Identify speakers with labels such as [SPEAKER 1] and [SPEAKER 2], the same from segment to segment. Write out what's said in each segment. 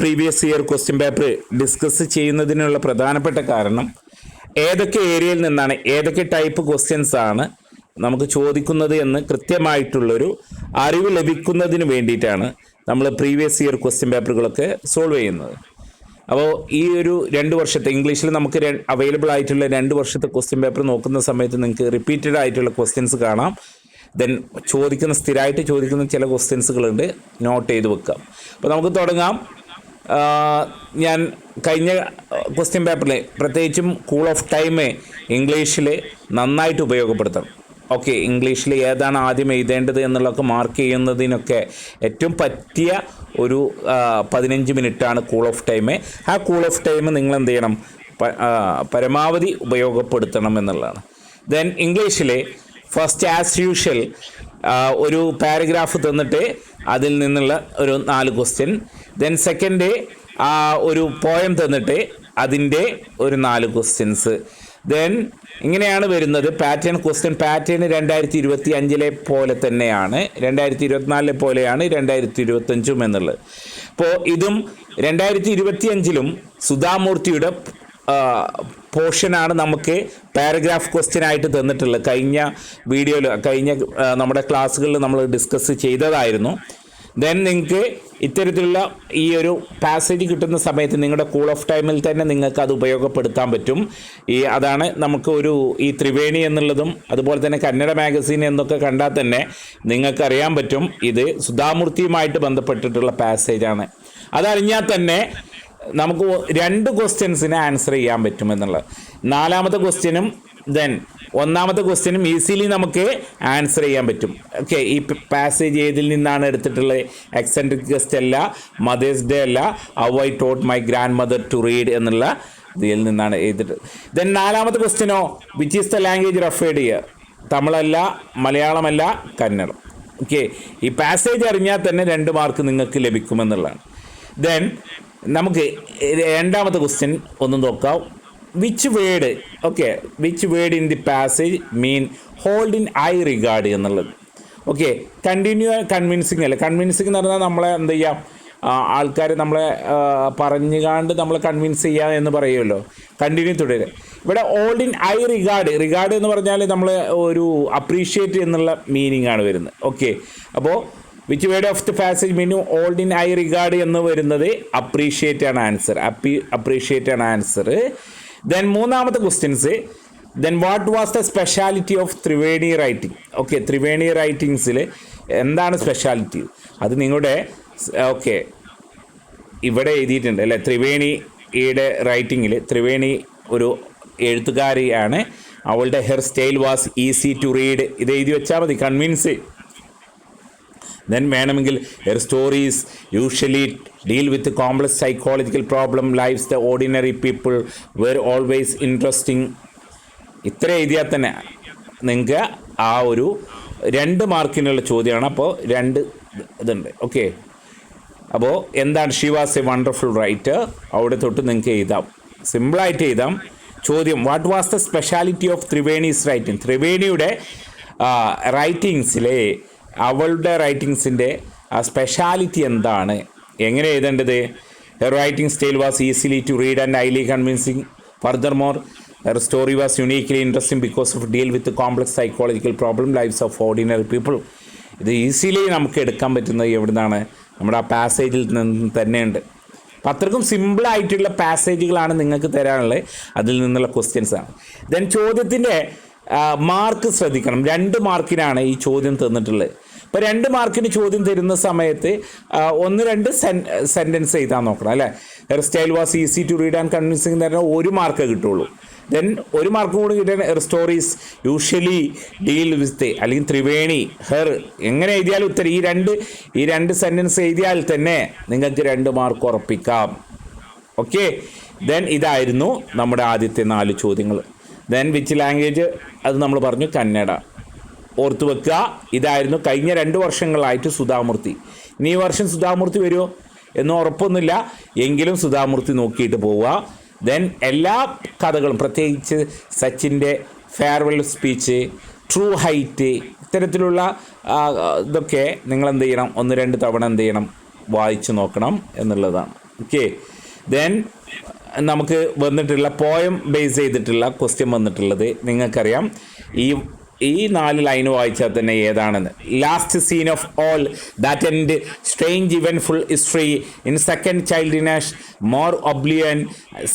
[SPEAKER 1] Previous year question paper discuss ചെയ്യുന്നതിനുള്ള പ്രധാനപ്പെട്ട കാരണം ഏതൊക്കെ ഏരിയയിൽ നിന്നാണ് ഏതൊക്കെ ടൈപ്പ് ക്വസ്റ്റ്യൻസ് ആണ് നമുക്ക് ചോദിക്കുന്നത് എന്ന് കൃത്യമായിട്ടുള്ളൊരു അറിവ് ലഭിക്കുന്നതിന് വേണ്ടിയിട്ടാണ് നമ്മൾ പ്രീവിയസ് ഇയർ ക്വസ്റ്റ്യൻ പേപ്പറുകളൊക്കെ സോൾവ് ചെയ്യുന്നത്. അപ്പോൾ ഈ ഒരു 2 വർഷത്തെ ഇംഗ്ലീഷിൽ നമുക്ക് അവൈലബിൾ ആയിട്ടുള്ള 2 വർഷത്തെ ക്വസ്റ്റ്യൻ പേപ്പർ നോക്കുന്ന സമയത്ത് നിങ്ങൾക്ക് റിപ്പീറ്റഡ് ആയിട്ടുള്ള ക്വസ്റ്റ്യൻസ് കാണാം. ദെൻ സ്ഥിരമായിട്ട് ചോദിക്കുന്ന ചില ക്വസ്റ്റ്യൻസുകളുണ്ട്, നോട്ട് ചെയ്ത് വെക്കാം. അപ്പോൾ നമുക്ക് തുടങ്ങാം. ഞാൻ കഴിഞ്ഞ ക്വസ്റ്റ്യൻ പേപ്പറിൽ പ്രത്യേകിച്ചും കൂൾ ഓഫ് ടൈം ഇംഗ്ലീഷിൽ നന്നായിട്ട് ഉപയോഗപ്പെടുത്തണം. ഓക്കെ, ഇംഗ്ലീഷിൽ ഏതാണ് ആദ്യം എഴുതേണ്ടത് എന്നുള്ളതൊക്കെ മാർക്ക് ചെയ്യുന്നതിനൊക്കെ ഏറ്റവും പറ്റിയ ഒരു 15 മിനിറ്റാണ് കൂൾ ഓഫ് ടൈം. ആ കൂൾ ഓഫ് ടൈം നിങ്ങൾ എന്ത് ചെയ്യണം, പരമാവധി ഉപയോഗപ്പെടുത്തണം എന്നുള്ളതാണ്. ദെൻ ഇംഗ്ലീഷിൽ ഫസ്റ്റ് ആസ് യൂഷ്വൽ ഒരു പാരഗ്രാഫ് തന്നിട്ട് അതിൽ നിന്നുള്ള ഒരു 4 ക്വസ്റ്റ്യൻ. ദെൻ സെക്കൻഡ് ഒരു പോയം തന്നിട്ട് അതിൻ്റെ ഒരു 4 ക്വസ്റ്റ്യൻസ്. ദെൻ ഇങ്ങനെയാണ് വരുന്നത് പാറ്റേൺ. ക്വസ്റ്റ്യൻ പാറ്റേൺ 2025 പോലെ തന്നെയാണ്, 2024 പോലെയാണ് 2025 എന്നുള്ളത്. അപ്പോൾ ഇതും 2025 സുധാമൂർത്തിയുടെ പോർഷനാണ് നമുക്ക് പാരഗ്രാഫ് ക്വസ്റ്റ്യൻ ആയിട്ട് തന്നിട്ടുള്ളത്. കഴിഞ്ഞ നമ്മുടെ ക്ലാസ്സുകളിൽ നമ്മൾ ഡിസ്കസ് ചെയ്തതായിരുന്നു. ദെൻ നിങ്ങൾക്ക് ഇത്തരത്തിലുള്ള ഈ ഒരു പാസേജ് കിട്ടുന്ന സമയത്ത് നിങ്ങളുടെ കൂൾ ഓഫ് ടൈമിൽ തന്നെ നിങ്ങൾക്ക് അത് ഉപയോഗപ്പെടുത്താൻ പറ്റും. അതാണ് നമുക്ക് ഈ ത്രിവേണി എന്നുള്ളതും അതുപോലെ തന്നെ കന്നഡ മാഗസീൻ എന്നൊക്കെ കണ്ടാൽ തന്നെ നിങ്ങൾക്കറിയാൻ പറ്റും ഇത് സുധാമൂർത്തിയുമായിട്ട് ബന്ധപ്പെട്ടിട്ടുള്ള പാസേജാണ്. അതറിഞ്ഞാൽ തന്നെ നമുക്ക് 2 ക്വസ്റ്റ്യൻസിന് ആൻസർ ചെയ്യാൻ പറ്റുമെന്നുള്ളത്. 4ാമത്തെ ക്വസ്റ്റ്യനും ദെൻ 1ാമത്തെ ക്വസ്റ്റ്യനും ഈസിലി നമുക്ക് ആൻസർ ചെയ്യാൻ പറ്റും. ഓക്കെ, ഈ പാസേജ് ഏതിൽ നിന്നാണ് എടുത്തിട്ടുള്ളത്? എക്സെൻട്രിക് ഗസ്റ്റ് അല്ല, മദേഴ്സ് ഡേ അല്ല, how I taught my grandmother to read എന്നുള്ള ഇതിൽ നിന്നാണ് എഴുതിയിട്ട്. ദെൻ 4ാമത്തെ ക്വസ്റ്റ്യനോ which is the language referred here? തമിഴല്ല, മലയാളമല്ല, കന്നഡം. ഓക്കെ, ഈ പാസേജ് അറിഞ്ഞാൽ തന്നെ 2 മാർക്ക് നിങ്ങൾക്ക് ലഭിക്കുമെന്നുള്ളതാണ്. ദെൻ നമുക്ക് 2ാമത്തെ ക്വസ്റ്റ്യൻ ഒന്ന് നോക്കാം. Which word, okay, which word in the passage mean hold in high regard എന്നുള്ളത്. ഓക്കെ, കണ്ടിന്യൂ കൺവിൻസിങ് അല്ല. കൺവിൻസിങ് എന്ന് പറഞ്ഞാൽ നമ്മളെ എന്ത് ചെയ്യാം, ആൾക്കാർ നമ്മളെ പറഞ്ഞുകാണ്ട് നമ്മളെ കൺവിൻസ് ചെയ്യുക എന്ന് പറയുമല്ലോ. കണ്ടിന്യൂ തുടരുക. ഇവിടെ ഹോൾഡ് ഇൻ ഐ റിഗാർഡ് എന്ന് പറഞ്ഞാൽ നമ്മൾ ഒരു അപ്രീഷിയേറ്റ് എന്നുള്ള മീനിങ് ആണ് വരുന്നത്. ഓക്കെ, അപ്പോൾ which word of the passage മീനും ഓൾഡ് ഇൻ ഐ റിഗാർഡ് എന്ന് വരുന്നത് അപ്രീഷിയേറ്റ് ആണ് ആൻസർ. അപ്രീഷിയേറ്റ് ആണ് ആൻസർ. ദെൻ 3ാമത്തെ questions, then what was the speciality of Triveni writing? Okay, Triveni റൈറ്റിങ്സിൽ എന്താണ് സ്പെഷ്യാലിറ്റി? അത് നിങ്ങളുടെ ഓക്കെ ഇവിടെ എഴുതിയിട്ടുണ്ട് അല്ലേ. ത്രിവേണിയുടെ റൈറ്റിങ്ങിൽ ത്രിവേണി ഒരു എഴുത്തുകാരിയാണ്. അവളുടെ her style was easy to read. ഇത് എഴുതി വെച്ചാൽ മതി, കൺവിൻസ്. ദെൻ വേണമെങ്കിൽ her stories usually deal with complex psychological problem life's the ordinary people were always interesting. ഇത്ര എഴുതിയാൽ തന്നെ നിങ്ങൾക്ക് ആ ഒരു 2 മാർക്കിനുള്ള ചോദ്യമാണ്. അപ്പോൾ 2 ഇതുണ്ട്. ഓക്കെ, അപ്പോൾ എന്താണ് she was a wonderful writer, അവിടെ തൊട്ട് നിങ്ങൾക്ക് എഴുതാം, സിമ്പിളായിട്ട് എഴുതാം. ചോദ്യം, what was the speciality of Triveni's writing? ത്രിവേണിയുടെ റൈറ്റിങ്സിലെ അവളുടെ റൈറ്റിങ്സിൻ്റെ ആ സ്പെഷ്യാലിറ്റി എന്താണ്? എങ്ങനെ എഴുതേണ്ടത്? Her writing style was easily to read and highly convincing. Furthermore her story was uniquely interesting because of deal with complex psychological problem lifes of ordinary people. ഇത് easily നമുക്ക് എടുക്കാൻ പറ്റുന്നത് എവിടെ നിന്നാണ്? നമ്മുടെ ആ പാസേജിൽ നിന്ന് തന്നെയുണ്ട്. അപ്പം അത്രക്കും സിമ്പിളായിട്ടുള്ള പാസേജുകളാണ് നിങ്ങൾക്ക് തരാനുള്ളത്. അതിൽ നിന്നുള്ള ക്വസ്റ്റ്യൻസാണ്. ദെൻ ചോദ്യത്തിൻ്റെ മാർക്ക് ശ്രദ്ധിക്കണം. 2 മാർക്കിനാണ് ഈ ചോദ്യം തന്നിട്ടുള്ളത്. ഇപ്പോൾ 2 മാർക്കിന് ചോദ്യം തരുന്ന സമയത്ത് 1-2 സെൻറ്റൻസ് എഴുതാൻ നോക്കണം അല്ലേ. Her style was easy to read and convincing എന്ന് പറഞ്ഞാൽ 1 മാർക്ക് കിട്ടുള്ളൂ. ദെൻ 1 മാർക്കും കൂടി കിട്ടാൻ ഹെർ സ്റ്റോറീസ് യൂഷ്വലി ഡീൽ വിത്ത് അല്ലെങ്കിൽ ത്രിവേണി ഹെർ എങ്ങനെ എഴുതിയാലും ഉത്തരം ഈ രണ്ട് സെൻറ്റൻസ് എഴുതിയാൽ തന്നെ നിങ്ങൾക്ക് 2 മാർക്ക് ഉറപ്പിക്കാം. ഓക്കെ, ദെൻ ഇതായിരുന്നു നമ്മുടെ ആദ്യത്തെ 4 ചോദ്യങ്ങൾ. ദെൻ വിച്ച് ലാംഗ്വേജ്, അത് നമ്മൾ പറഞ്ഞു കന്നഡ. ഓർത്ത് വെക്കുക, ഇതായിരുന്നു കഴിഞ്ഞ 2 വർഷങ്ങളായിട്ട് സുധാമൂർത്തി. ഇനി ഈ വർഷം സുധാമൂർത്തി വരുമോ എന്ന് ഉറപ്പൊന്നുമില്ല, എങ്കിലും സുധാമൂർത്തി നോക്കിയിട്ട് പോവുക. ദെൻ എല്ലാ കഥകളും, പ്രത്യേകിച്ച് സച്ചിൻ്റെ ഫെയർവെൽ സ്പീച്ച്, ട്രൂ ഹൈറ്റ്, ഇത്തരത്തിലുള്ള ഇതൊക്കെ നിങ്ങൾ എന്ത് ചെയ്യണം, 1-2 തവണ എന്ത് ചെയ്യണം, വായിച്ചു നോക്കണം എന്നുള്ളതാണ്. ഓക്കെ. ദെൻ നമുക്ക് വന്നിട്ടുള്ള പോയം ബേസ് ചെയ്തിട്ടുള്ള ക്വസ്റ്റ്യൻ വന്നിട്ടുള്ളത് നിങ്ങൾക്കറിയാം. ഈ 4 ലൈൻ വായിച്ചാൽ തന്നെ ഏതാണെന്ന്. Last scene of all that and strange eventful history in second childishness more oblivion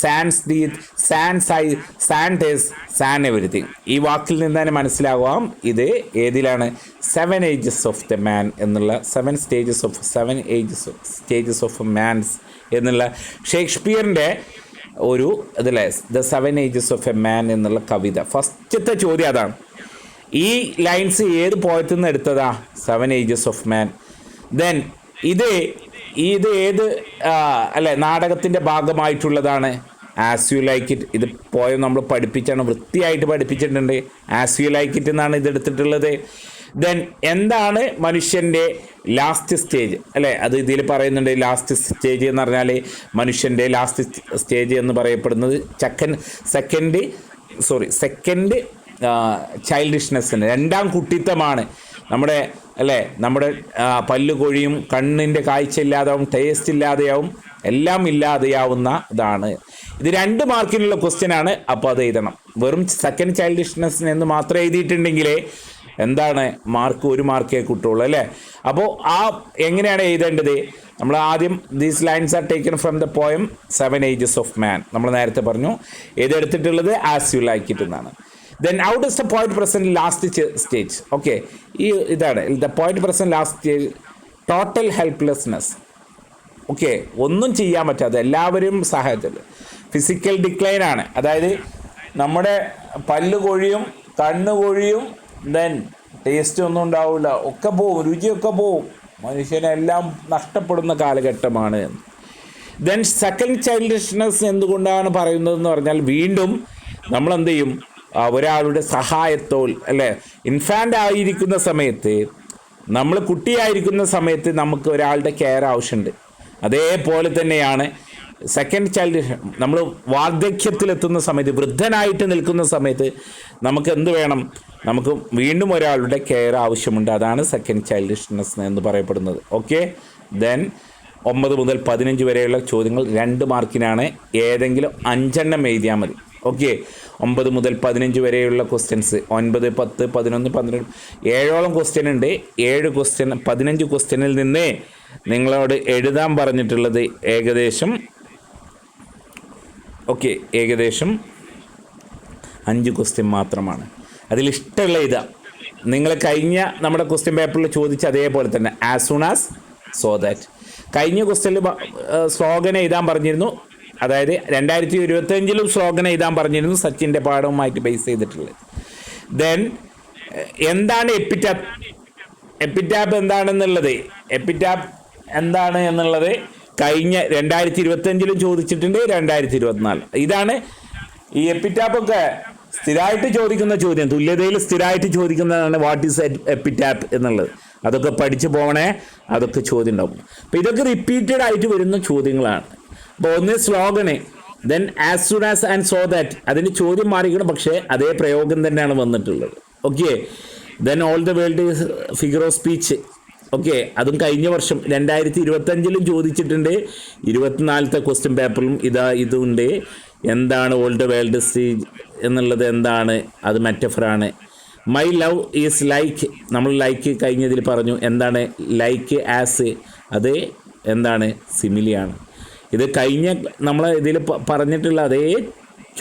[SPEAKER 1] sans teeth sans eyes സാൻഡേഴ്സ് സാൻ എവരിത്തിങ്. ഈ വാക്കിൽ നിന്ന് തന്നെ മനസ്സിലാവാം ഇത് ഏതിലാണ്. 7 ഏജസ് ഓഫ് ദ മാൻ എന്നുള്ള 7 സ്റ്റേജസ് ഓഫ് മാൻസ് എന്നുള്ള ഷേക്സ്പിയറിൻ്റെ ഒരു ഇതിലെ the 7 ages of a man എന്നുള്ള കവിത ഫസ്റ്റത്തെ ചോദ്യം അതാണ്. ഈ ലൈൻസ് ഏത് പോയത്തിൽ നിന്ന് എടുത്തതാ? 7 ഏജസ് ഓഫ് മാൻ. ദെൻ ഇത് ഏത് നാടകത്തിൻ്റെ ഭാഗമായിട്ടുള്ളതാണ്? As you like it. ഇത് പോയം നമ്മൾ പഠിപ്പിച്ചാണ്, വൃത്തിയായിട്ട് പഠിപ്പിച്ചിട്ടുണ്ട്. ആസ് യു ലൈക്ക് ഇറ്റ് എന്നാണ് ഇത് എടുത്തിട്ടുള്ളത്. ദെൻ എന്താണ് മനുഷ്യൻ്റെ ലാസ്റ്റ് സ്റ്റേജ് അത് ഇതിൽ പറയുന്നുണ്ട്. ലാസ്റ്റ് സ്റ്റേജ് എന്ന് പറഞ്ഞാൽ മനുഷ്യൻ്റെ ലാസ്റ്റ് സ്റ്റേജ് എന്ന് പറയപ്പെടുന്നത് സെക്കൻഡ് ചൈൽഡിഷ്നെസ്സിന്, 2ാം കുട്ടിത്തമാണ്. നമ്മുടെ പല്ല് കൊഴിയും, കണ്ണിൻ്റെ കാഴ്ച ഇല്ലാതാവും, ടേസ്റ്റ് ഇല്ലാതെയാവും, എല്ലാം ഇല്ലാതെയാവുന്ന ഇതാണ്. ഇത് 2 മാർക്കിനുള്ള ക്വസ്റ്റ്യനാണ്. അപ്പോൾ അത് എഴുതണം. വെറും സെക്കൻഡ് ചൈൽഡിഷ്നെസ്സിന് എന്ന് മാത്രം എഴുതിയിട്ടുണ്ടെങ്കിലേ എന്താണ് മാർക്ക് 1 മാർക്കേ കിട്ടുള്ളൂ അപ്പോൾ എങ്ങനെയാണ് എഴുതേണ്ടത്? നമ്മൾ ആദ്യം these lines are taken from the poem 7 ages of man. നമ്മൾ നേരത്തെ പറഞ്ഞു ഏതെടുത്തിട്ടുള്ളത് ആസ് യു ലൈക്ക് ഇറ്റ് എന്നാണ്. Then how does the poet present last stage? Okay, ഇതാണ് the poet present last stage. Total helplessness. Okay, ഒന്നും ചെയ്യാൻ പറ്റാതെ എല്ലാവരും സഹായത്തിൽ. ഫിസിക്കൽ ഡിക്ലൈൻ ആണ്, അതായത് നമ്മുടെ പല്ല് കൊഴിയും, കണ്ണ് കൊഴിയും, ദെൻ ടേസ്റ്റ് ഒന്നും ഉണ്ടാവില്ല, ഒക്കെ പോവും, രുചിയൊക്കെ പോവും, മനുഷ്യനെല്ലാം നഷ്ടപ്പെടുന്ന കാലഘട്ടമാണ്. ദെൻ സെക്കൻഡ് ചൈൽഡിഷ്നെസ് എന്തുകൊണ്ടാണ് പറയുന്നതെന്ന് പറഞ്ഞാൽ വീണ്ടും നമ്മൾ എന്ത് ചെയ്യും? ഒരാളുടെ സഹായത്തോൽ ഇൻഫാൻ്റ് ആയിരിക്കുന്ന സമയത്ത്, നമ്മൾ കുട്ടിയായിരിക്കുന്ന സമയത്ത് നമുക്ക് ഒരാളുടെ കെയർ ആവശ്യമുണ്ട്. അതേപോലെ തന്നെയാണ് സെക്കൻഡ് ചൈൽഡ്. നമ്മൾ വാർദ്ധക്യത്തിലെത്തുന്ന സമയത്ത്, വൃദ്ധനായിട്ട് നിൽക്കുന്ന സമയത്ത് നമുക്ക് എന്ത് വേണം? നമുക്ക് വീണ്ടും ഒരാളുടെ കെയർ ആവശ്യമുണ്ട്. അതാണ് സെക്കൻഡ് ചൈൽഡിഷ്നെസ് എന്ന് പറയപ്പെടുന്നത്. ഓക്കെ. ദെൻ 9 മുതൽ 15 വരെയുള്ള ചോദ്യങ്ങൾ 2 മാർക്കിനാണ്. ഏതെങ്കിലും 5 എണ്ണം എഴുതിയാൽ മതി. ഓക്കെ. 9 മുതൽ 15 വരെയുള്ള ക്വസ്റ്റ്യൻസ് 9, 10, 11, 12 7ഓളം ക്വസ്റ്റ്യൻ ഉണ്ട്. 7 ക്വസ്റ്റ്യൻ 15 ക്വസ്റ്റ്യനിൽ നിന്ന് നിങ്ങളോട് എഴുതാൻ പറഞ്ഞിട്ടുള്ളത് ഏകദേശം 5 ക്വസ്റ്റ്യൻ മാത്രമാണ്. അതിലിഷ്ടമുള്ള ഇതാ നിങ്ങൾ കഴിഞ്ഞ നമ്മുടെ ക്വസ്റ്റ്യൻ പേപ്പറിൽ ചോദിച്ച അതേപോലെ തന്നെ as soon as so that. കഴിഞ്ഞ ക്വസ്റ്റ്യനിൽ സ്ലോഗൻ എഴുതാൻ പറഞ്ഞിരുന്നു. അതായത് 2025 സ്ലോഗൻ എഴുതാൻ പറഞ്ഞിരുന്നു, സച്ചിൻ്റെ പാഠവുമായിട്ട് ബേസ് ചെയ്തിട്ടുള്ളത്. ദെൻ എന്താണ് എപ്പിറ്റാപ്പ് എന്താണ് എന്നുള്ളത് കഴിഞ്ഞ 2025 ചോദിച്ചിട്ടുണ്ട്, 2024. ഇതാണ് ഈ എപ്പിറ്റാപ്പൊക്കെ സ്ഥിരമായിട്ട് ചോദിക്കുന്ന ചോദ്യം. തുല്യതയിൽ സ്ഥിരമായിട്ട് ചോദിക്കുന്നതാണ് വാട്ട് ഈസ് എപ്പിറ്റാപ്പ് എന്നുള്ളത്. അതൊക്കെ പഠിച്ചു പോകണേ, അതൊക്കെ ചോദ്യം ഉണ്ടാവും. അപ്പോൾ ഇതൊക്കെ റിപ്പീറ്റഡ് ആയിട്ട് വരുന്ന ചോദ്യങ്ങളാണ്. അപ്പോൾ ഒന്ന് സ്ലോഗന്, then as soon as and so that, അതിന് ചോദ്യം മാറിക്കണം, പക്ഷേ അതേ പ്രയോഗം തന്നെയാണ് വന്നിട്ടുള്ളത്. Okay. Then all the world figure of speech. Okay, അതും കഴിഞ്ഞ വർഷം 2025 ചോദിച്ചിട്ടുണ്ട്. 24ത്തെ ക്വസ്റ്റ്യൻ പേപ്പറിലും ഇതുണ്ട്. എന്താണ് ഓൾ ദ വേൾഡ് സ്റ്റേജ് എന്നുള്ളത്? എന്താണ് അത്? മെറ്റഫറാണ്. മൈ ലവ് ഈസ് ലൈക്ക്, നമ്മൾ ലൈക്ക് കഴിഞ്ഞതിൽ പറഞ്ഞു. എന്താണ് ലൈക്ക്? ആസ്. അത് എന്താണ്? സിമിലിയാണ്. ഇത് കഴിഞ്ഞ നമ്മൾ ഇതിൽ പറഞ്ഞിട്ടുള്ള അതേ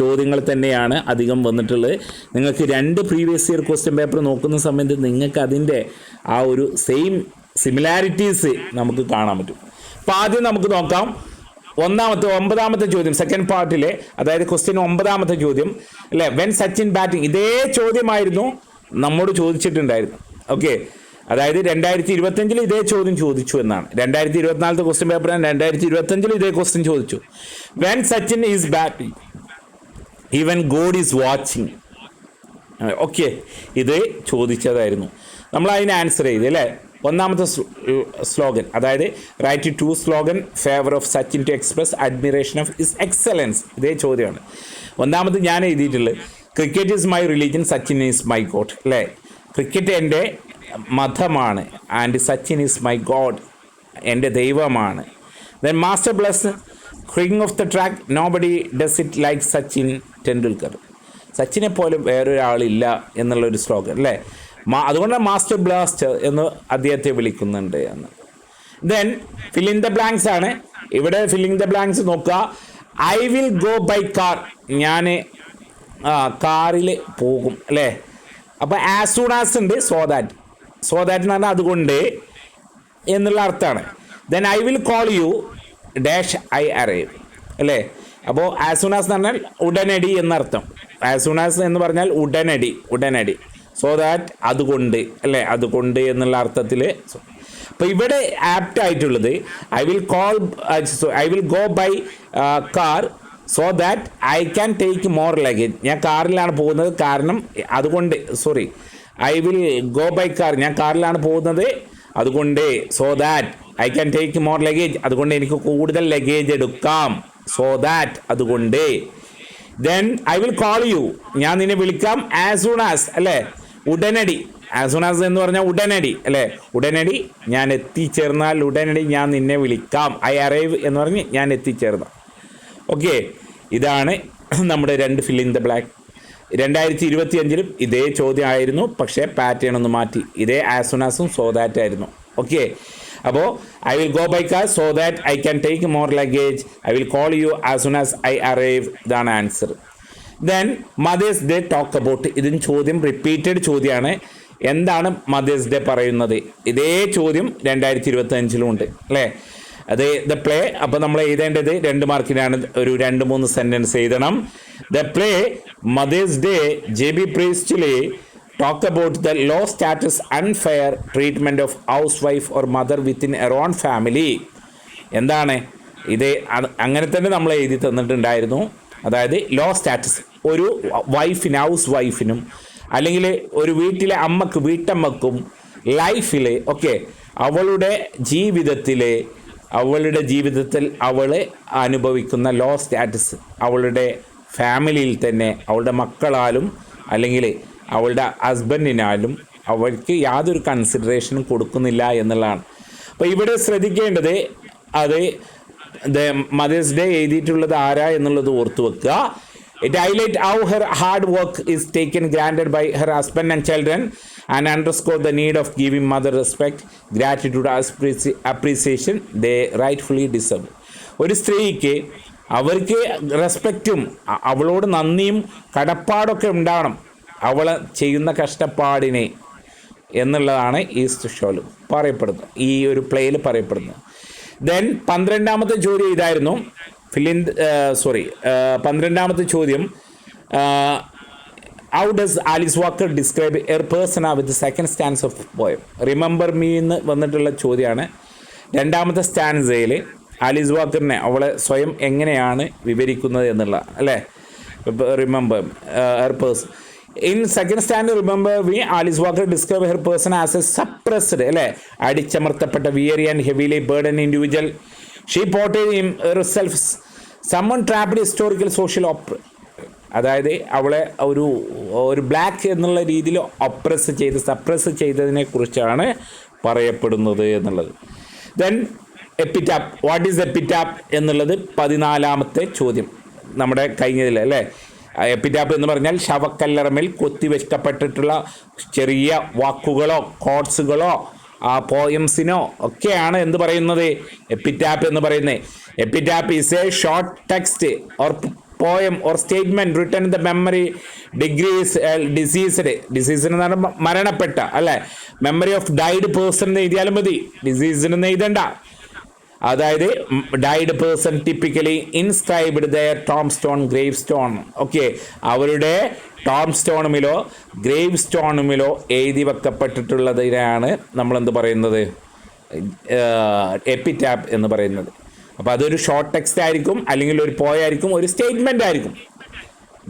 [SPEAKER 1] ചോദ്യങ്ങൾ തന്നെയാണ് അധികം വന്നിട്ടുള്ളത്. നിങ്ങൾക്ക് 2 പ്രീവിയസ് ഇയർ ക്വസ്റ്റ്യൻ പേപ്പർ നോക്കുന്ന സമയത്ത് നിങ്ങൾക്ക് അതിൻ്റെ ആ ഒരു സെയിം സിമിലാരിറ്റീസ് നമുക്ക് കാണാൻ പറ്റും. അപ്പോൾ ആദ്യം നമുക്ക് നോക്കാം 9ാമത്തെ ചോദ്യം, സെക്കൻഡ് പാർട്ടിലെ, അതായത് ക്വസ്റ്റ്യൻ 9ാമത്തെ ചോദ്യം വെൻ സച്ചിൻ ബാറ്റിംഗ്. ഇതേ ചോദ്യമായിരുന്നു നമ്മോട് ചോദിച്ചിട്ടുണ്ടായിരുന്നു. ഓക്കെ, അതായത് 2025 ഇതേ ചോദ്യം ചോദിച്ചു എന്നാണ്. 2024 ക്വസ്റ്റ്യൻ പേപ്പറാണ്, 2025 ഇതേ ക്വസ്റ്റ്യൻ ചോദിച്ചു. When Sachin is batting even God is watching. Okay, ഇത് ചോദിച്ചതായിരുന്നു. നമ്മൾ അതിന് ആൻസർ ചെയ്ത് അല്ലേ. 1ാമത്തെ സ്ലോഗൻ, അതായത് write to slogan favour of Sachin to express admiration of his excellence. ഇതേ ചോദ്യമാണ്. 1ാമത് ഞാൻ എഴുതിയിട്ടുള്ളത് cricket is my religion, Sachin is my God. അല്ലേ, ക്രിക്കറ്റ് എൻ്റെ മതമാണ്, and Sachin is my God, എൻ്റെ ദൈവമാണ്. Then master blaster king of the track nobody does it like Sachin Tendulkar. സച്ചിനെ പോലും വേറൊരാളില്ല എന്നുള്ളൊരു സ്ലോഗൻ അല്ലേ. അതുകൊണ്ടാണ് മാസ്റ്റർ ബ്ലാസ്റ്റർ എന്ന് അദ്ദേഹത്തെ വിളിക്കുന്നുണ്ട് എന്ന്. ദെൻ ഫില്ലിംഗ് ദ ബ്ലാങ്ക്സ് ആണ്. ഇവിടെ ഫില്ലിംഗ് ദ ബ്ലാങ്ക്സ് നോക്കുക. I will go by car, ഞാൻ കാറിൽ പോകും അല്ലേ. അപ്പോൾ ആസ് സൂൺ ആസ് ഉണ്ട്, സോ ദാറ്റ് എന്ന് പറഞ്ഞാൽ അതുകൊണ്ട് എന്നുള്ള അർത്ഥമാണ്. Then I will call you dash I arrive അല്ലേ. അപ്പോൾ ആസ് സൂൺ ആസ് എന്ന് പറഞ്ഞാൽ ഉടനടി എന്നർത്ഥം. ആസ് സൂൺ ആസ് എന്ന് പറഞ്ഞാൽ ഉടനടി. സോ ദാറ്റ് അതുകൊണ്ട് അല്ലേ, അതുകൊണ്ട് എന്നുള്ള അർത്ഥത്തിൽ. അപ്പോൾ ഇവിടെ ആപ്റ്റ് ആയിട്ടുള്ളത് I will go by car so that I can take more luggage. ഞാൻ കാറിലാണ് പോകുന്നത് കാരണം അതുകൊണ്ട്, I will go by car, ഞാൻ കാറിലാണ് പോകുന്നത് അതുകൊണ്ട്, so that I can take more luggage, അതുകൊണ്ട് എനിക്ക് കൂടുതൽ ലഗേജ് എടുക്കാം, സോ ദാറ്റ് അതുകൊണ്ട്. Then I will call you, ഞാൻ നിന്നെ വിളിക്കാം ആസ് സൂൺ ആസ് അല്ലേ, ഉടനടി. ആസ് സൂൺ ആസ് എന്ന് പറഞ്ഞാൽ ഉടനടി അല്ലേ, ഉടനടി ഞാൻ എത്തിച്ചേർന്നാൽ ഉടനടി ഞാൻ നിന്നെ വിളിക്കാം. ഐ അറൈവ് എന്ന് പറഞ്ഞ് ഞാൻ എത്തിച്ചേർന്ന. ഓക്കെ, ഇതാണ് നമ്മുടെ രണ്ട് ഫിൽ ഇൻ ദ ബ്ലാക്ക്. 2025 ഇതേ ചോദ്യം ആയിരുന്നു, പക്ഷേ പാറ്റേൺ ഒന്ന് മാറ്റി. ഇതേ ആസ് സൂൺ ആസും സോ ദാറ്റ് ആയിരുന്നു. ഓക്കെ, അപ്പോൾ I will go by car so that I can take more luggage, I will call you as soon as I arrive, ഇതാണ് answer. Then mother's day talk about. ഇതിന് ചോദ്യം repeated ചോദ്യമാണ്. എന്താണ് mothers day പറയുന്നത്? ഇതേ ചോദ്യം 2025 ഉണ്ട് അല്ലേ. അത് ദ പ്ലേ. അപ്പോൾ നമ്മൾ എഴുതേണ്ടത് 2 മാർക്കിനാണ്. ഒരു 2-3 സെൻറ്റൻസ് എഴുതണം. The play Mother's Day JB Priestley talk about the low status unfair treatment of housewife or mother within her own family. എന്താണ് ഇത്? അങ്ങനെ തന്നെ നമ്മൾ എഴുതി തന്നിട്ടുണ്ടായിരുന്നു. അതായത് ലോ സ്റ്റാറ്റസ്, ഒരു വൈഫിന്, ഹൗസ് വൈഫിനും അല്ലെങ്കിൽ ഒരു വീട്ടിലെ അമ്മക്ക്, വീട്ടമ്മക്കും ലൈഫിൽ അവളുടെ ജീവിതത്തിൽ അവൾ അനുഭവിക്കുന്ന ലോ സ്റ്റാറ്റസ്, അവളുടെ ഫാമിലിയിൽ തന്നെ അവളുടെ മക്കളാലും അല്ലെങ്കിൽ അവളുടെ ഹസ്ബൻഡിനാലും അവൾക്ക് യാതൊരു കൺസിഡറേഷനും കൊടുക്കുന്നില്ല എന്നുള്ളതാണ്. അപ്പോൾ ഇവിടെ ശ്രദ്ധിക്കേണ്ടത് അത് മദേഴ്സ് ഡേ എഴുതിയിട്ടുള്ളത് ആരാ എന്നുള്ളത് ഓർത്തു വെക്കുക. It highlights how her hard work is taken granted by her husband and children and underscore the need of giving mother respect, gratitude, appreciation they rightfully deserve. ഒരു സ്ത്രീക്ക് അവർക്ക് റെസ്പെക്റ്റും അവളോട് നന്ദിയും കടപ്പാടൊക്കെ ഉണ്ടാവണം, അവൾ ചെയ്യുന്ന കഷ്ടപ്പാടിനെ എന്നുള്ളതാണ് ഈ ഷോയിൽ പറയപ്പെടുന്നത്, ഈ ഒരു പ്ലേയിൽ പറയപ്പെടുന്നത്. ദെൻ 12ാമത്തെ ചോദ്യം ഇതായിരുന്നു. 12ാമത്തെ ചോദ്യം, how does Alice Walker describe her persona with second stanza of poem? Remember me എന്ന് വന്നിട്ടുള്ള ചോദ്യമാണ്. 2ാമത്തെ സ്റ്റാൻസയിൽ ആലിസ് വാക്കറിനെ അവളെ സ്വയം എങ്ങനെയാണ് വിവരിക്കുന്നത് എന്നുള്ള അല്ലേ. Remember her person. In second stand remember me Alice Walker describe her person as a suppressed അല്ലേ, അടിച്ചമർത്തപ്പെട്ട weary and heavily burden individual. She portrayed herself summon trapped historical social അതായത് അവളെ ഒരു ബ്ലാക്ക് എന്നുള്ള രീതിയിൽ സപ്രസ് ചെയ്തതിനെ കുറിച്ചാണ് പറയപ്പെടുന്നത് എന്നുള്ളത്. ദെൻ എപ്പിറ്റാപ്പ്. വാട്ട് ഈസ് എപ്പിറ്റാപ്പ് എന്നുള്ളത് 14ാമത്തെ ചോദ്യം നമ്മുടെ കഴിഞ്ഞതിൽ അല്ലേ. എപ്പിറ്റാപ്പ് എന്ന് പറഞ്ഞാൽ ശവക്കല്ലറമേൽ കൊത്തിവെക്കപ്പെട്ടിട്ടുള്ള ചെറിയ വാക്കുകളോ കോട്സുകളോ പോയംസിനോ ഒക്കെയാണ് എന്ത് പറയുന്നത്, എപ്പിറ്റാപ്പ് എന്ന് പറയുന്നത്. Epitaph is a short text or poem or statement written the memory deceased എന്ന് പറഞ്ഞാൽ മരണപ്പെട്ട അല്ലേ, മെമ്മറി ഓഫ് ഡൈഡ് പേഴ്സൺ എന്ന് എഴുതിയാലും മതി, ഡിസീസിനെന്ന് എഴുതണ്ട. അതായത് died person typically inscribed their tombstone, gravestone. അവരുടെ ടോം സ്റ്റോണുമിലോ ഗ്രേവ് സ്റ്റോണുമിലോ എഴുതി വെക്കപ്പെട്ടിട്ടുള്ളതിനാണ് നമ്മളെന്ത് പറയുന്നത്, എപ്പിറ്റാപ്പ് എന്ന് പറയുന്നത്. അപ്പോൾ അതൊരു ഷോർട്ട് ടെക്സ്റ്റ് ആയിരിക്കും, അല്ലെങ്കിൽ ഒരു പോയായിരിക്കും, ഒരു സ്റ്റേറ്റ്മെൻ്റ് ആയിരിക്കും.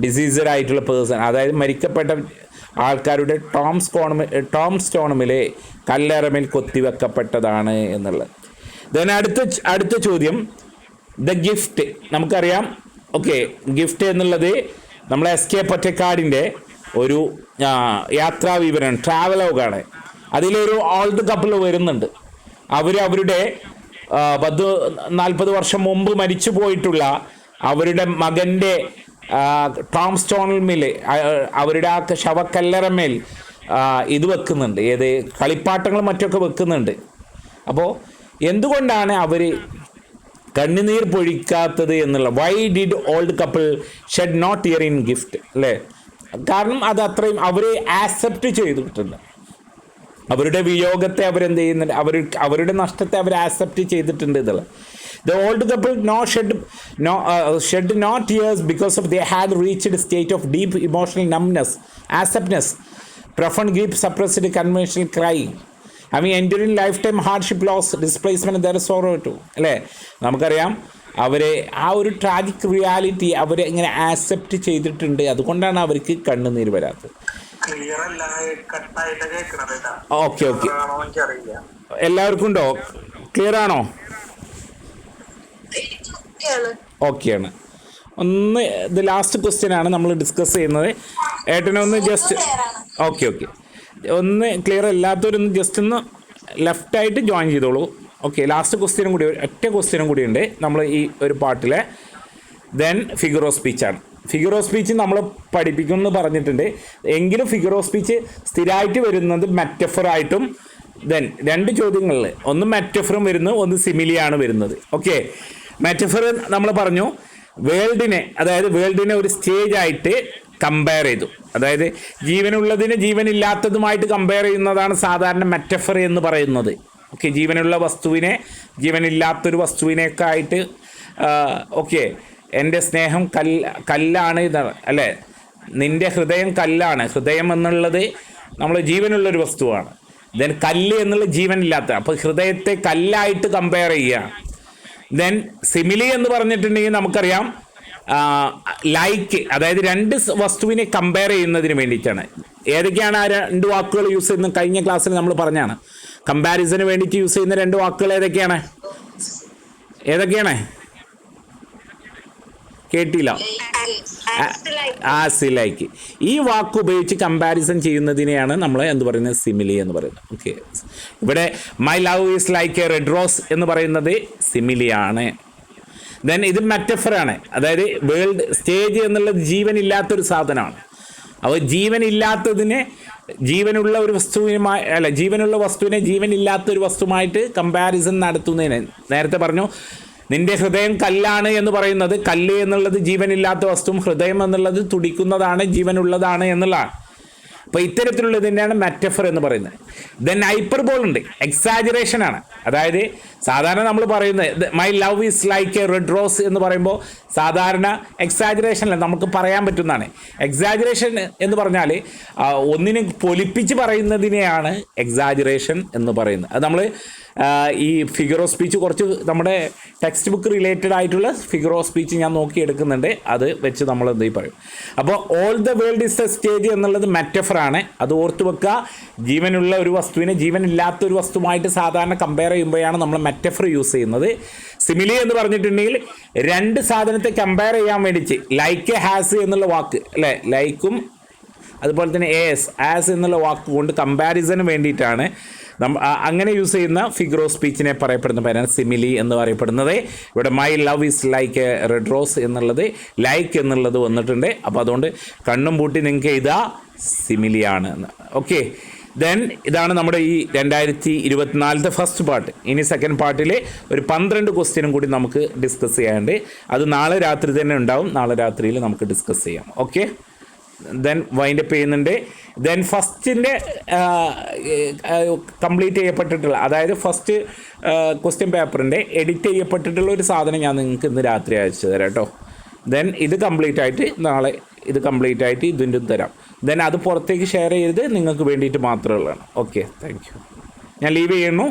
[SPEAKER 1] ഡിസീസ്ഡ് ആയിട്ടുള്ള പേഴ്സൺ, അതായത് മരിക്കപ്പെട്ട ആൾക്കാരുടെ ടോം സ്റ്റോണുമിലെ കല്ലറമിൽ കൊത്തിവെക്കപ്പെട്ടതാണ് എന്നുള്ളത്. ദെൻ അടുത്ത ചോദ്യം, ദ ഗിഫ്റ്റ്. നമുക്കറിയാം ഗിഫ്റ്റ് എന്നുള്ളത് നമ്മളെ SK പൊറ്റക്കാടിൻ്റെ ഒരു യാത്രാ വിവരണം, ട്രാവലോഗാണ്. അതിലൊരു ഓൾഡ് കപ്പിൾ വരുന്നുണ്ട്. അവരുടെ 40 വർഷം മുമ്പ് മരിച്ചു പോയിട്ടുള്ള അവരുടെ മകൻ്റെ ടോം സ്റ്റോണിൽ മേൽ അവരുടെ ആ ശവക്കല്ലറമേൽ ഇത് വെക്കുന്നുണ്ട്, ഏത് കളിപ്പാട്ടങ്ങളും മറ്റൊക്കെ വെക്കുന്നുണ്ട്. അപ്പോൾ എന്തുകൊണ്ടാണ് അവർ കണ്ണുനീർ പൊഴിക്കാത്തത് എന്നുള്ള, why did old couple shed not tear in gift, അല്ലേ? കാരണം അത് അത്രയും അവർ ആക്സെപ്റ്റ് ചെയ്തിട്ടുണ്ട്. അവരുടെ വിയോഗത്തെ അവരെന്ത് ചെയ്യുന്നുണ്ട്, അവരുടെ നഷ്ടത്തെ അവർ ആക്സെപ്റ്റ് ചെയ്തിട്ടുണ്ട് എന്നുള്ളത്. The old couple shed no tears because of they had reached a state of deep emotional numbness, acceptance, profound grief, suppressed conventional crying. Enduring lifetime hardship, loss, displacement, there is sorrow too. അല്ലേ? നമുക്കറിയാം അവരെ ആ ഒരു tragic reality അവരെ ഇങ്ങനെ accept ചെയ്തിട്ടുണ്ട്. അതുകൊണ്ടാണ് അവർക്ക് കണ്ണുനീര് വരാത്തത്. ഓക്കെ എല്ലാവർക്കും ഉണ്ടോ? ക്ലിയർ ആണോ? ഓക്കെയാണ്. ഒന്ന് ഇത് ലാസ്റ്റ് ക്വസ്റ്റ്യൻ ആണ് നമ്മൾ ഡിസ്കസ് ചെയ്യുന്നത്. ഏട്ടനൊന്ന് ജസ്റ്റ് ഓക്കെ ഒന്ന് ക്ലിയർ അല്ലാത്തവരൊന്ന് ജസ്റ്റ് ഒന്ന് ലെഫ്റ്റായിട്ട് ജോയിൻ ചെയ്തോളൂ. ഓക്കെ, ലാസ്റ്റ് ക്വസ്റ്റ്യനും കൂടി, ഒറ്റ ക്വസ്റ്റ്യനും കൂടി ഉണ്ട് നമ്മൾ ഈ ഒരു പാട്ടിലെ. ദെൻ ഫിഗർ ഓഫ് സ്പീച്ചാണ്. ഫിഗർ ഓഫ് സ്പീച്ച് നമ്മൾ പഠിപ്പിക്കുമെന്ന് പറഞ്ഞിട്ടുണ്ട്. എങ്കിലും ഫിഗർ ഓഫ് സ്പീച്ച് സ്ഥിരമായിട്ട് വരുന്നത് മെറ്റഫറായിട്ടും, ദെൻ 2 ചോദ്യങ്ങളിൽ ഒന്ന് മെറ്റഫറും വരുന്നു, ഒന്ന് സിമിലിയാണ് വരുന്നത്. ഓക്കെ, മെറ്റഫർ നമ്മൾ പറഞ്ഞു വേൾഡിനെ ഒരു സ്റ്റേജ് ആയിട്ട് കമ്പയർ ചെയ്തു. അതായത് ജീവനുള്ളതിനെ ജീവനില്ലാത്തതുമായിട്ട് കമ്പയർ ചെയ്യുന്നതാണ് സാധാരണ മെറ്റഫർ എന്ന് പറയുന്നത്. ഓക്കെ, ജീവനുള്ള വസ്തുവിനെ ജീവനില്ലാത്തൊരു വസ്തുവിനെയൊക്കെ ആയിട്ട്, ഓക്കെ, എൻ്റെ സ്നേഹം കല്ലാണ് ഇതാണ്, അല്ലേ? നിൻ്റെ ഹൃദയം കല്ലാണ്. ഹൃദയം എന്നുള്ളത് നമ്മൾ ജീവനുള്ളൊരു വസ്തുവാണ്. ദെൻ കല്ല് എന്നുള്ള ജീവനില്ലാത്ത, അപ്പോൾ ഹൃദയത്തെ കല്ലായിട്ട് കമ്പയർ ചെയ്യുക. ദെൻ സിമിലി എന്ന് പറഞ്ഞിട്ടുണ്ടെങ്കിൽ നമുക്കറിയാം ലൈക്ക്, അതായത് 2 വസ്തുവിനെ കമ്പയർ ചെയ്യുന്നതിന് വേണ്ടിയിട്ടാണ്. ഏതൊക്കെയാണ് ആ 2 വാക്കുകൾ യൂസ് ചെയ്യുന്നത്? കഴിഞ്ഞ ക്ലാസ്സിൽ നമ്മൾ പറഞ്ഞാണ്. കമ്പാരിസന് വേണ്ടിയിട്ട് യൂസ് ചെയ്യുന്ന 2 വാക്കുകൾ ഏതൊക്കെയാണ്? കേട്ടില്ല. ലൈക്ക്. ഈ വാക്ക് ഉപയോഗിച്ച് കമ്പാരിസൺ ചെയ്യുന്നതിനെയാണ് നമ്മൾ എന്ത് പറയുന്നത്? സിമിലി എന്ന് പറയുന്നത്. ഓക്കെ, ഇവിടെ my love is like A red rose എന്ന് പറയുന്നത് സിമിലിയാണ്. ദെൻ ഇത് മെറ്റഫറാണ്. അതായത് വേൾഡ് സ്റ്റേജ് എന്നുള്ളത് ജീവനില്ലാത്തൊരു സാധനമാണ്. അപ്പോൾ ജീവനില്ലാത്തതിനെ ജീവനുള്ള ഒരു വസ്തുവിനുമായി, അല്ല, ജീവനുള്ള വസ്തുവിനെ ജീവനില്ലാത്തൊരു വസ്തുവായിട്ട് കമ്പാരിസൺ നടത്തുന്നതിന് നേരത്തെ പറഞ്ഞു. നിന്റെ ഹൃദയം കല്ലാണ് എന്ന് പറയുന്നത്, കല്ല് എന്നുള്ളത് ജീവനില്ലാത്ത വസ്തുവും ഹൃദയം എന്നുള്ളത് തുടിക്കുന്നതാണ്, ജീവനുള്ളതാണ് എന്നുള്ളതാണ്. അപ്പോൾ ഇത്തരത്തിലുള്ളതിൻ്റെയാണ് മെറ്റഫർ എന്ന് പറയുന്നത്. ദെൻ ഹൈപ്പർബോൾ ഉണ്ട്, എക്സാജറേഷൻ ആണ്. അതായത് സാധാരണ നമ്മൾ പറയുന്നത് my love is like A red rose എന്ന് പറയുമ്പോൾ സാധാരണ എക്സാജറേഷനല്ല, നമുക്ക് പറയാൻ പറ്റുന്നതാണ്. എക്സാജറേഷൻ എന്ന് പറഞ്ഞാൽ ഒന്നിനെ പൊലിപ്പിച്ച് പറയുന്നതിനെയാണ് എക്സാജറേഷൻ എന്ന് പറയുന്നത്. അത് നമ്മൾ ഈ ഫിഗർ ഓഫ് സ്പീച്ച് കുറച്ച് നമ്മുടെ ടെക്സ്റ്റ് ബുക്ക് റിലേറ്റഡ് ആയിട്ടുള്ള ഫിഗർ ഓഫ് സ്പീച്ച് ഞാൻ നോക്കിയെടുക്കുന്നുണ്ട്. അത് വെച്ച് നമ്മൾ എന്ത് പറയും. അപ്പോൾ all the world is A stage എന്നുള്ളത് മെറ്റഫറാണ്. അത് ഓർത്ത് വെക്കുക. ജീവനുള്ള ഒരു വസ്തുവിനെ ജീവനില്ലാത്ത ഒരു വസ്തുവായിട്ട് സാധാരണ കമ്പയർ ചെയ്യുമ്പോഴാണ് നമ്മൾ മെറ്റഫർ യൂസ് ചെയ്യുന്നത്. സിമിലി എന്ന് പറഞ്ഞിട്ടുണ്ടെങ്കിൽ 2 സാധനത്തെ കമ്പയർ ചെയ്യാൻ വേണ്ടിയിട്ട് ലൈക്ക് ഹാസ് എന്നുള്ള വാക്ക്, അല്ലേ? ലൈക്കും അതുപോലെ തന്നെ ആസ് എന്നുള്ള വാക്ക് കൊണ്ട് കമ്പാരിസന് വേണ്ടിയിട്ടാണ് അങ്ങനെ യൂസ് ചെയ്യുന്ന ഫിഗർ ഓഫ് സ്പീച്ചിനെ പറയപ്പെടുന്ന പേരാണ് സിമിലി എന്ന് പറയപ്പെടുന്നത്. ഇവിടെ my love is like A red rose എന്നുള്ളത് ലൈക്ക് എന്നുള്ളത് വന്നിട്ടുണ്ട്. അപ്പോൾ അതുകൊണ്ട് കണ്ണും പൂട്ടി നിങ്ങൾക്ക് ഇതാ സിമിലിയാണ് എന്ന്. ഓക്കെ, ദെൻ ഇതാണ് നമ്മുടെ ഈ 2024 ഫസ്റ്റ് പാർട്ട്. ഇനി സെക്കൻഡ് പാർട്ടിൽ ഒരു 12 ക്വസ്റ്റ്യനും കൂടി നമുക്ക് ഡിസ്കസ് ചെയ്യാനുണ്ട്. അത് നാളെ രാത്രി തന്നെ ഉണ്ടാവും. നാളെ രാത്രിയിൽ നമുക്ക് ഡിസ്കസ് ചെയ്യാം. ഓക്കെ, ദെൻ വൈൻഡപ്പ് ചെയ്യുന്നുണ്ട്. ദെൻ ഫസ്റ്റിൻ്റെ കംപ്ലീറ്റ് ചെയ്യപ്പെട്ടിട്ടുള്ള, അതായത് ഫസ്റ്റ് ക്വസ്റ്റ്യൻ പേപ്പറിൻ്റെ എഡിറ്റ് ചെയ്യപ്പെട്ടിട്ടുള്ള ഒരു സാധനം ഞാൻ നിങ്ങൾക്ക് ഇന്ന് രാത്രി അയച്ചു തരാം കേട്ടോ. ദെൻ ഇത് കംപ്ലീറ്റ് ആയിട്ട് നാളെ ഇത് കംപ്ലീറ്റ് ആയിട്ട് ഇതിൻ്റെ തരാം. ദെൻ അത് പുറത്തേക്ക് ഷെയർ ചെയ്ത് നിങ്ങൾക്ക് വേണ്ടിയിട്ട് മാത്രമുള്ളതാണ്. Okay, thank you. ഞാൻ ലീവ് ചെയ്യുന്നു.